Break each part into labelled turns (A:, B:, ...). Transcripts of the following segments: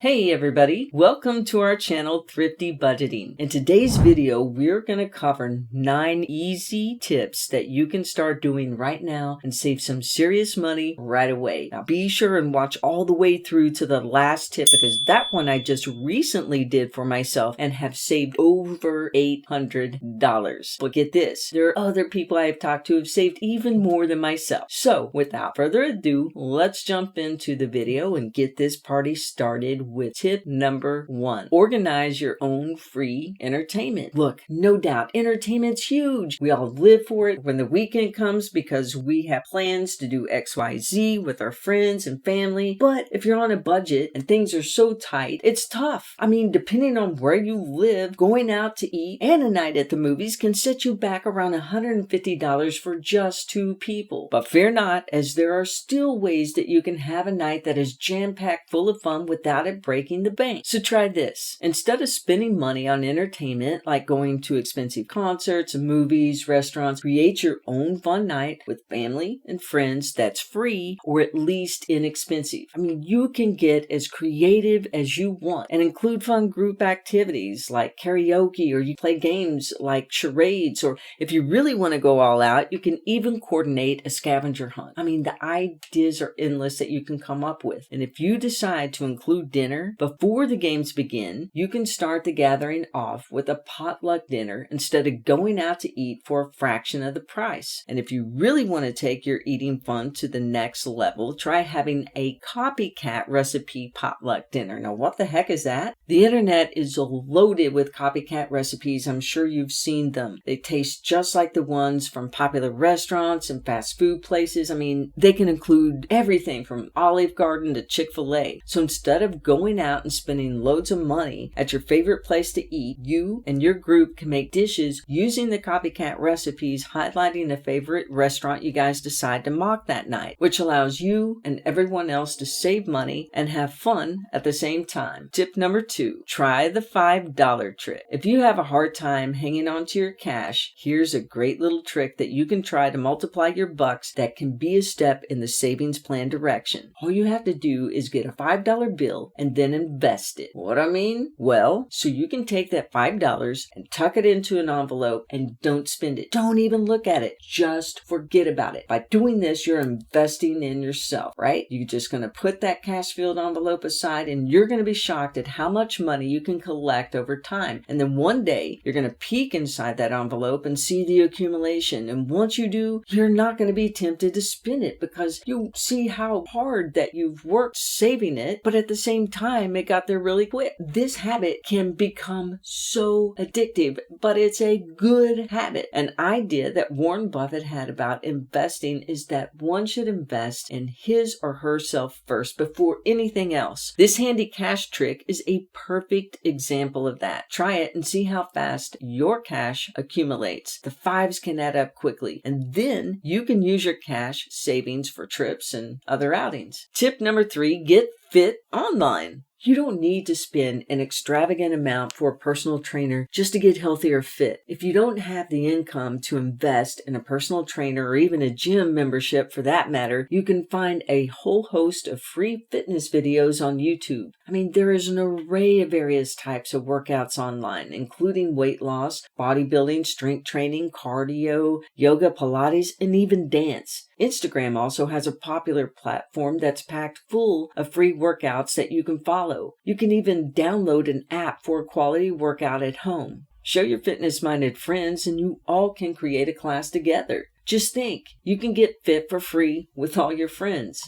A: Hey everybody, welcome to our channel Thrifty Budgeting. In today's video, we're going to cover 9 easy tips that you can start doing right now and save some serious money right away. Now be sure and watch all the way through to the last tip because that one I just recently did for myself and have saved over $800. But get this, there are other people I have talked to who have saved even more than myself. So without further ado, let's jump into the video and get this party started with tip number 1. Organize your own free entertainment. Look, no doubt, entertainment's huge. We all live for it when the weekend comes because we have plans to do XYZ with our friends and family. But if you're on a budget and things are so tight, it's tough. I mean, depending on where you live, going out to eat and a night at the movies can set you back around $150 for just 2 people. But fear not, as there are still ways that you can have a night that is jam-packed full of fun without it breaking the bank. So try this. Instead of spending money on entertainment like going to expensive concerts, movies, restaurants, create your own fun night with family and friends that's free or at least inexpensive. I mean, you can get as creative as you want and include fun group activities like karaoke, or you play games like charades, or if you really want to go all out, you can even coordinate a scavenger hunt. I mean, the ideas are endless that you can come up with. And if you decide to include dinner before the games begin, you can start the gathering off with a potluck dinner instead of going out to eat for a fraction of the price. And if you really want to take your eating fun to the next level, try having a copycat recipe potluck dinner. Now, what the heck is that? The internet is loaded with copycat recipes. I'm sure you've seen them. They taste just like the ones from popular restaurants and fast food places. I mean, they can include everything from Olive Garden to Chick-fil-A. So instead of going out and spending loads of money at your favorite place to eat, you and your group can make dishes using the copycat recipes, highlighting a favorite restaurant you guys decide to mock that night, which allows you and everyone else to save money and have fun at the same time. Tip number 2, try the $5 trick. If you have a hard time hanging on to your cash, here's a great little trick that you can try to multiply your bucks that can be a step in the savings plan direction. All you have to do is get a $5 bill and then invest it. What I mean? Well, so you can take that $5 and tuck it into an envelope and don't spend it. Don't even look at it. Just forget about it. By doing this, you're investing in yourself, right? You're just going to put that cash-filled envelope aside and you're going to be shocked at how much money you can collect over time. And then one day, you're going to peek inside that envelope and see the accumulation. And once you do, you're not going to be tempted to spend it because you see how hard that you've worked saving it, but at the same time, it got there really quick. This habit can become so addictive, but it's a good habit. An idea that Warren Buffett had about investing is that one should invest in his or herself first before anything else. This handy cash trick is a perfect example of that. Try it and see how fast your cash accumulates. The fives can add up quickly, and then you can use your cash savings for trips and other outings. Tip number 3, get fit online. You don't need to spend an extravagant amount for a personal trainer just to get healthy or fit. If you don't have the income to invest in a personal trainer or even a gym membership for that matter, you can find a whole host of free fitness videos on YouTube. I mean, there is an array of various types of workouts online, including weight loss, bodybuilding, strength training, cardio, yoga, Pilates, and even dance. Instagram also has a popular platform that's packed full of free workouts that you can follow. You can even download an app for a quality workout at home. Show your fitness-minded friends and you all can create a class together. Just think, you can get fit for free with all your friends.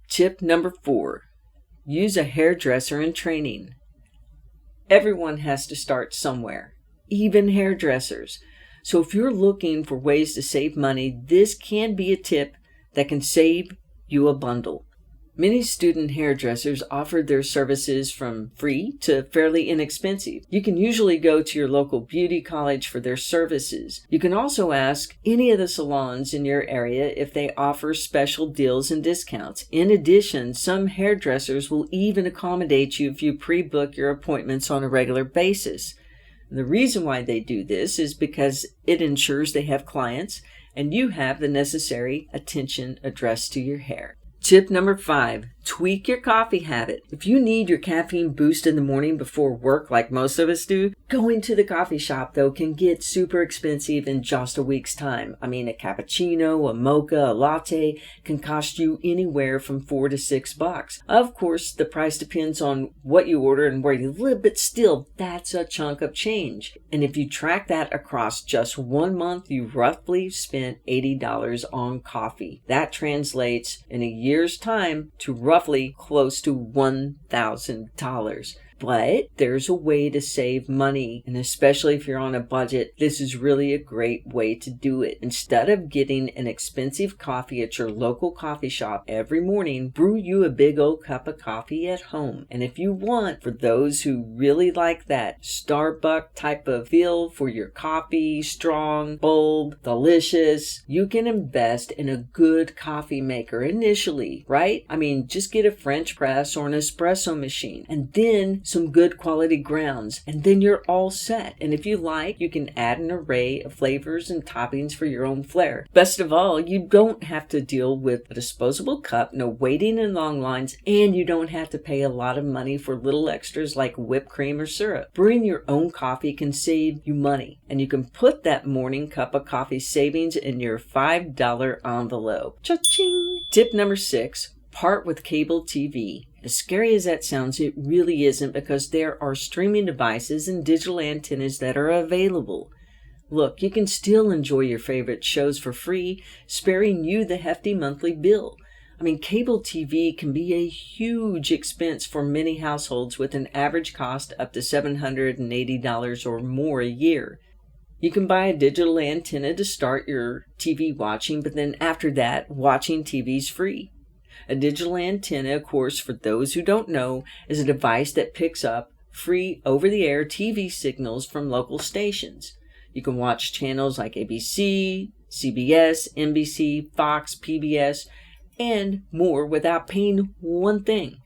A: Tip number 4, use a hairdresser in training. Everyone has to start somewhere, even hairdressers. So if you're looking for ways to save money, this can be a tip that can save you a bundle. Many student hairdressers offer their services from free to fairly inexpensive. You can usually go to your local beauty college for their services. You can also ask any of the salons in your area if they offer special deals and discounts. In addition, some hairdressers will even accommodate you if you pre-book your appointments on a regular basis. The reason why they do this is because it ensures they have clients and you have the necessary attention addressed to your hair. Tip number 5, Tweak your coffee habit. If you need your caffeine boost in the morning before work like most of us do, going to the coffee shop though can get super expensive in just a week's time. I mean, a cappuccino, a mocha, a latte can cost you anywhere from $4 to $6. Of course, the price depends on what you order and where you live, but still, that's a chunk of change. And if you track that across just 1 month, you roughly spent $80 on coffee. That translates in a year's time to roughly close to $1,000. But there's a way to save money, and especially if you're on a budget, this is really a great way to do it. Instead of getting an expensive coffee at your local coffee shop every morning, brew you a big old cup of coffee at home. And if you want, for those who really like that Starbucks type of feel for your coffee, strong, bold, delicious, you can invest in a good coffee maker initially, right? I mean, just get a French press or an espresso machine, and then some good quality grounds, and then you're all set. And if you like, you can add an array of flavors and toppings for your own flair. Best of all, you don't have to deal with a disposable cup, no waiting in long lines, and you don't have to pay a lot of money for little extras like whipped cream or syrup. Brewing your own coffee can save you money, and you can put that morning cup of coffee savings in your $5 envelope. Cha-ching! Tip number 6. Part with cable TV. As scary as that sounds, it really isn't, because there are streaming devices and digital antennas that are available. Look, you can still enjoy your favorite shows for free, sparing you the hefty monthly bill. I mean, cable TV can be a huge expense for many households, with an average cost up to $780 or more a year. You can buy a digital antenna to start your TV watching, but then after that, watching TV is free. A digital antenna, of course, for those who don't know, is a device that picks up free over-the-air TV signals from local stations. You can watch channels like ABC, CBS, NBC, Fox, PBS, and more without paying one thing.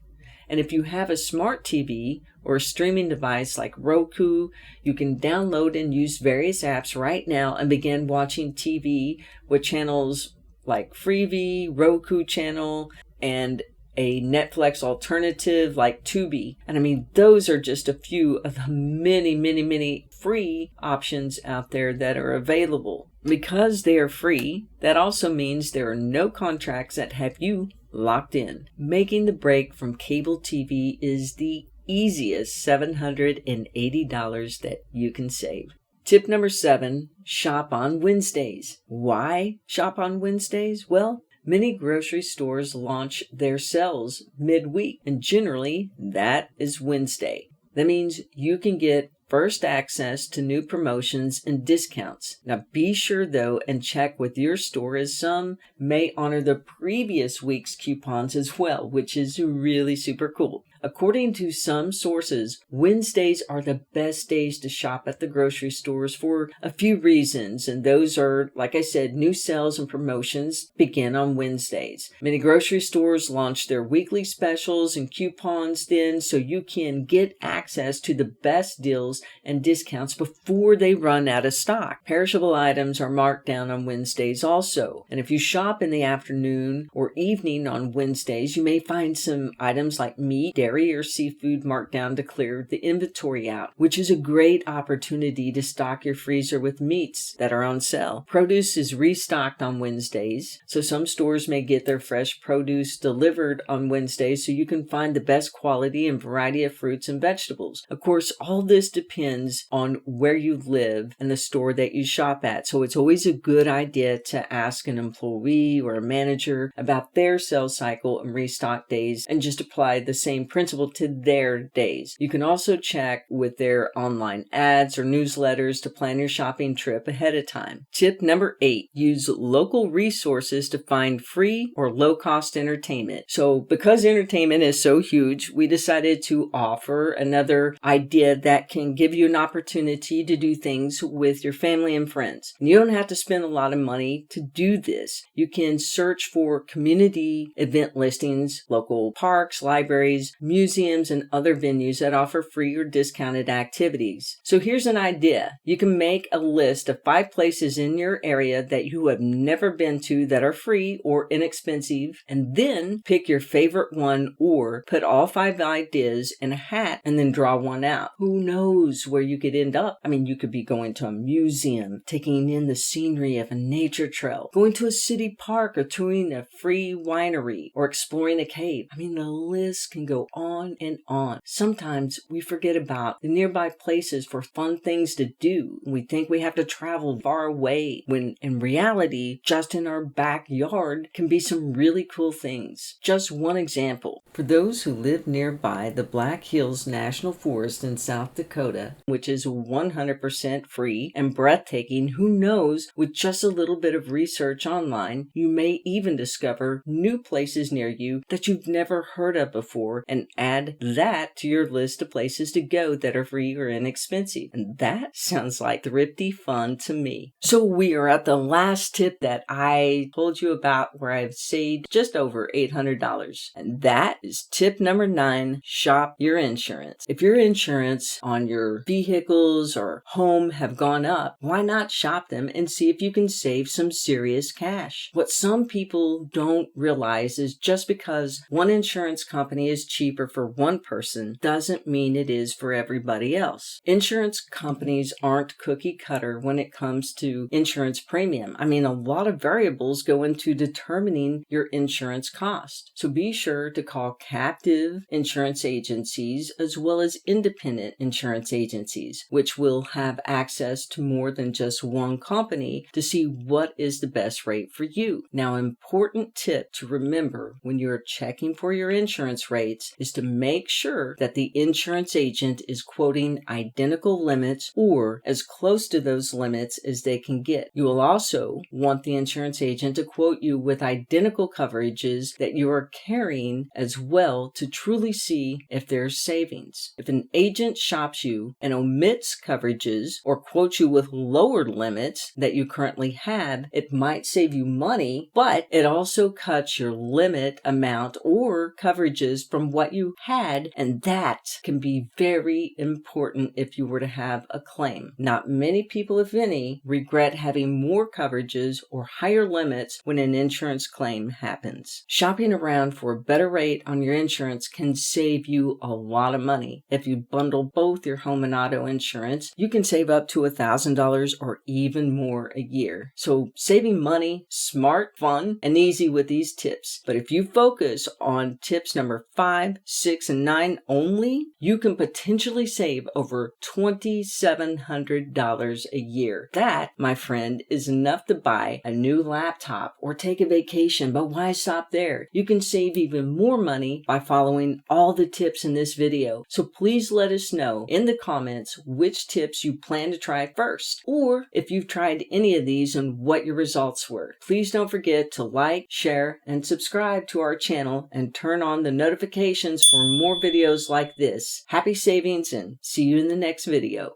A: And if you have a smart TV or a streaming device like Roku, you can download and use various apps right now and begin watching TV with channels like Freevee, Roku channel, and a Netflix alternative like Tubi. And I mean, those are just a few of the many free options out there that are available. Because they are free, that also means there are no contracts that have you locked in. Making the break from cable TV is the easiest $780 that you can save. Tip number 7, shop on Wednesdays. Why shop on Wednesdays? Well, many grocery stores launch their sales midweek, and generally that is Wednesday. That means you can get first access to new promotions and discounts. Now be sure though and check with your store, as some may honor the previous week's coupons as well, which is really super cool. According to some sources, Wednesdays are the best days to shop at the grocery stores for a few reasons, and those are, like I said, new sales and promotions begin on Wednesdays. Many grocery stores launch their weekly specials and coupons then, so you can get access to the best deals and discounts before they run out of stock. Perishable items are marked down on Wednesdays also, and if you shop in the afternoon or evening on Wednesdays, you may find some items like meat, dairy, or seafood marked down to clear the inventory out, which is a great opportunity to stock your freezer with meats that are on sale. Produce is restocked on Wednesdays, so some stores may get their fresh produce delivered on Wednesdays, so you can find the best quality and variety of fruits and vegetables. Of course, all this depends on where you live and the store that you shop at, so it's always a good idea to ask an employee or a manager about their sales cycle and restock days, and just apply the same principle to their days. You can also check with their online ads or newsletters to plan your shopping trip ahead of time. Tip number 8, use local resources to find free or low-cost entertainment. So because entertainment is so huge, we decided to offer another idea that can give you an opportunity to do things with your family and friends. And you don't have to spend a lot of money to do this. You can search for community event listings, local parks, libraries, museums, and other venues that offer free or discounted activities. So here's an idea. You can make a list of 5 places in your area that you have never been to that are free or inexpensive, and then pick your favorite one or put all 5 ideas in a hat and then draw one out. Who knows where you could end up? I mean, you could be going to a museum, taking in the scenery of a nature trail, going to a city park, or touring a free winery, or exploring a cave. I mean, the list can go on and on. Sometimes we forget about the nearby places for fun things to do. We think we have to travel far away, when in reality, just in our backyard can be some really cool things. Just one example. For those who live nearby the Black Hills National Forest in South Dakota, which is 100% free and breathtaking, who knows, with just a little bit of research online, you may even discover new places near you that you've never heard of before and add that to your list of places to go that are free or inexpensive. And that sounds like thrifty fun to me. So we are at the last tip that I told you about, where I've saved just over $800. And that is tip number 9, shop your insurance. If your insurance on your vehicles or home have gone up, why not shop them and see if you can save some serious cash? What some people don't realize is just because one insurance company is cheaper for one person doesn't mean it is for everybody else. Insurance companies aren't cookie cutter when it comes to insurance premium. I mean, a lot of variables go into determining your insurance cost. So be sure to call captive insurance agencies as well as independent insurance agencies, which will have access to more than just one company to see what is the best rate for you. Now, important tip to remember when you're checking for your insurance rates is to make sure that the insurance agent is quoting identical limits or as close to those limits as they can get. You will also want the insurance agent to quote you with identical coverages that you are carrying as well to truly see if there's savings. If an agent shops you and omits coverages or quotes you with lower limits that you currently have, it might save you money, but it also cuts your limit amount or coverages from what you had, and that can be very important if you were to have a claim. Not many people, if any, regret having more coverages or higher limits when an insurance claim happens. Shopping around for a better rate on your insurance can save you a lot of money. If you bundle both your home and auto insurance, you can save up to $1,000 or even more a year. So saving money, smart, fun, and easy with these tips. But if you focus on tips number 5, 6, and 9 only, you can potentially save over $2,700 a year. That, my friend, is enough to buy a new laptop or take a vacation. But why stop there? You can save even more money by following all the tips in this video. So please let us know in the comments which tips you plan to try first, or if you've tried any of these and what your results were. Please don't forget to like, share, and subscribe to our channel and turn on the notifications for more videos like this. Happy savings and see you in the next video.